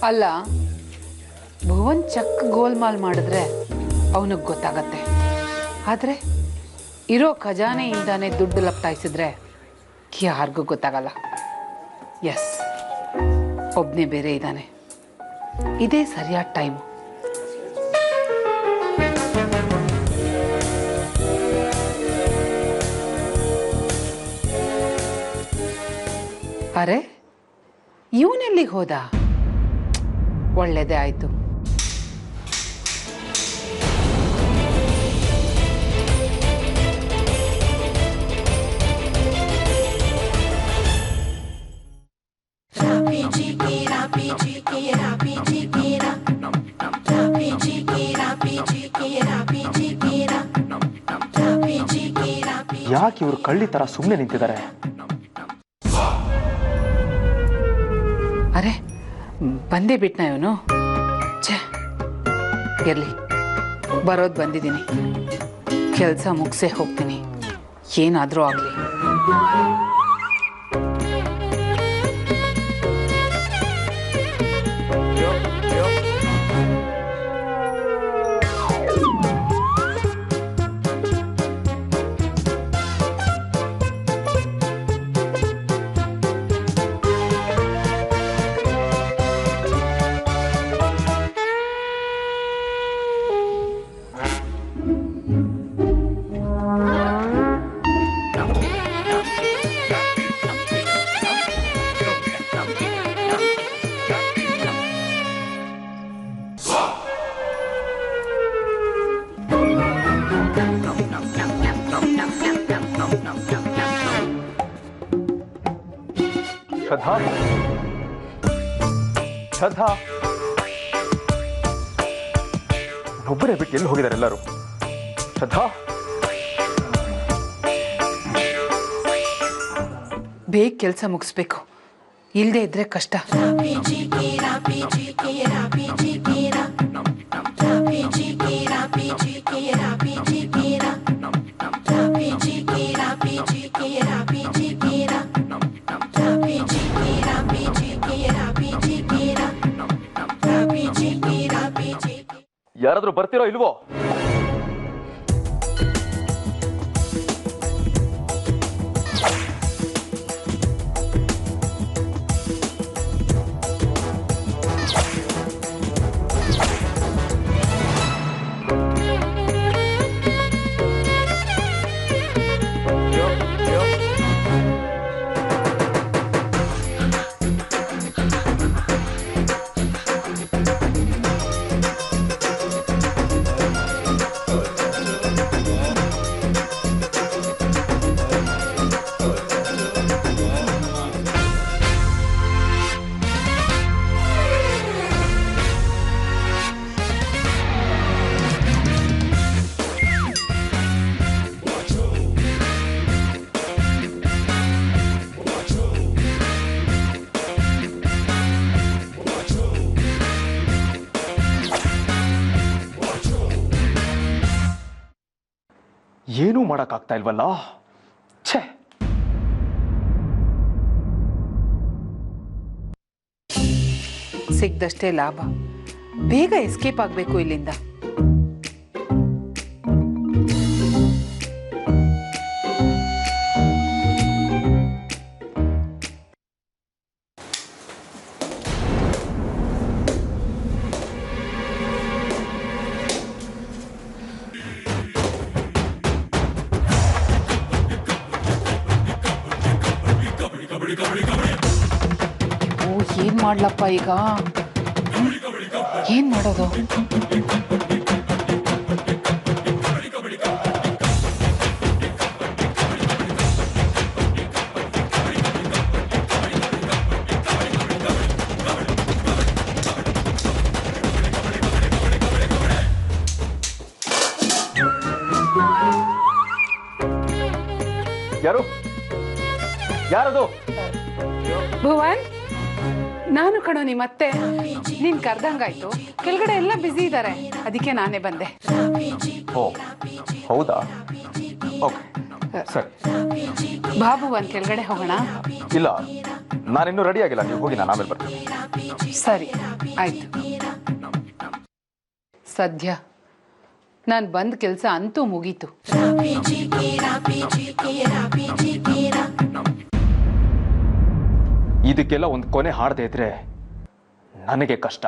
ಅಲ್ಲ, ಭುವನ್ ಚಕ್ ಗೋಲ್ಮಾಲ್ ಮಾಡಿದ್ರೆ ಅವನಿಗೆ ಗೊತ್ತಾಗತ್ತೆ. ಆದರೆ ಇರೋ ಖಜಾನೆಯಿಂದಾನೇ ದುಡ್ಡು ಲಪ್ಟಾಯಿಸಿದ್ರೆ ಯಾರಿಗೂ ಗೊತ್ತಾಗಲ್ಲ. ಎಸ್, ಒಬ್ಬನೇ ಬೇರೆ ಇದ್ದಾನೆ. ಇದೇ ಸರಿಯಾದ ಟೈಮು. ಅರೆ, ಇವನೆಲ್ಲಿಗೆ ಹೋದ? ಒಳ್ಳೇದೇ ಆಯ್ತು. ಯಾಕೆ ಇವರು ಕಳ್ಳಿ ತರ ಸುಮ್ಮನೆ ನಿಂತಿದ್ದಾರೆ? ಅರೆ, ಬಂದೇ ಬಿಟ್ನಾ ಇವನು? ಛೇ, ಇರಲಿ, ಬರೋದು ಬಂದಿದ್ದೀನಿ. ಕೆಲಸ ಮುಗಿಸೇ ಹೋಗ್ತೀನಿ, ಏನಾದರೂ ಆಗಲಿ. ಶ್ರದ್ಧಾ, ಶ್ರದ್ಧಾ, ಒಬ್ಬರೇ ಬಿಟ್ಟು ಎಲ್ಲಿ ಹೋಗಿದ್ದಾರೆ ಎಲ್ಲರೂ? ಶ್ರದ್ಧಾ, ಬೇಗ ಕೆಲಸ ಮುಗಿಸ್ಬೇಕು, ಇಲ್ಲದೆ ಇದ್ರೆ ಕಷ್ಟ. ಯಾರಾದ್ರೂ ಬರ್ತಿರೋ ಇಲ್ವೋ? ಏನೂ ಮಾಡಕ್ಕಾಗ್ತಾ ಇಲ್ವಲ್ಲ? ಛೇ, ಸಿಗ್ದಷ್ಟೇ ಲಾಭ. ಬೇಗ ಎಸ್ಕೇಪ್ ಆಗಬೇಕು ಇಲ್ಲಿಂದ. ಏನ್ ಮಾಡ್ಲಪ್ಪ ಈಗ? ಏನ್ ಮಾಡೋದು? ಯಾರು? ಯಾರದು? ಭುವನ್, ನಾನು ಕಣೋ ನಿಮ್ಮತ್ತೆ. ನೀನ್ ಕರ್ದಂಗಾಯ್ತು. ಕೆಳಗಡೆ ಎಲ್ಲ ಬ್ಯುಸಿ ಇದ್ದಾರೆ, ಅದಕ್ಕೆ ನಾನೇ ಬಂದೆ. ಓ, ಹೌದಾ? ಓಕೆ, ಸರಿ. ಬಾಬು ಒಂದು ಕೆಳಗಡೆ ಹೋಗೋಣ. ಇಲ್ಲ, ನಾನಿನ್ನೂ ರೆಡಿ ಆಗಿಲ್ಲ. ನೀವು ಹೋಗಿ, ನಾನು ಆಮೇಲೆ ಬರ್ತೀನಿ. ಸರಿ, ಆಯ್ತು. ಸದ್ಯ ನಾನು ಬಂದ ಕೆಲಸ ಅಂತೂ ಮುಗೀತು. ಇದಕ್ಕೆಲ್ಲ ಒಂದು ಕೊನೆ ಹಾಡದೇ ಇದ್ರೆ ನನಗೆ ಕಷ್ಟ.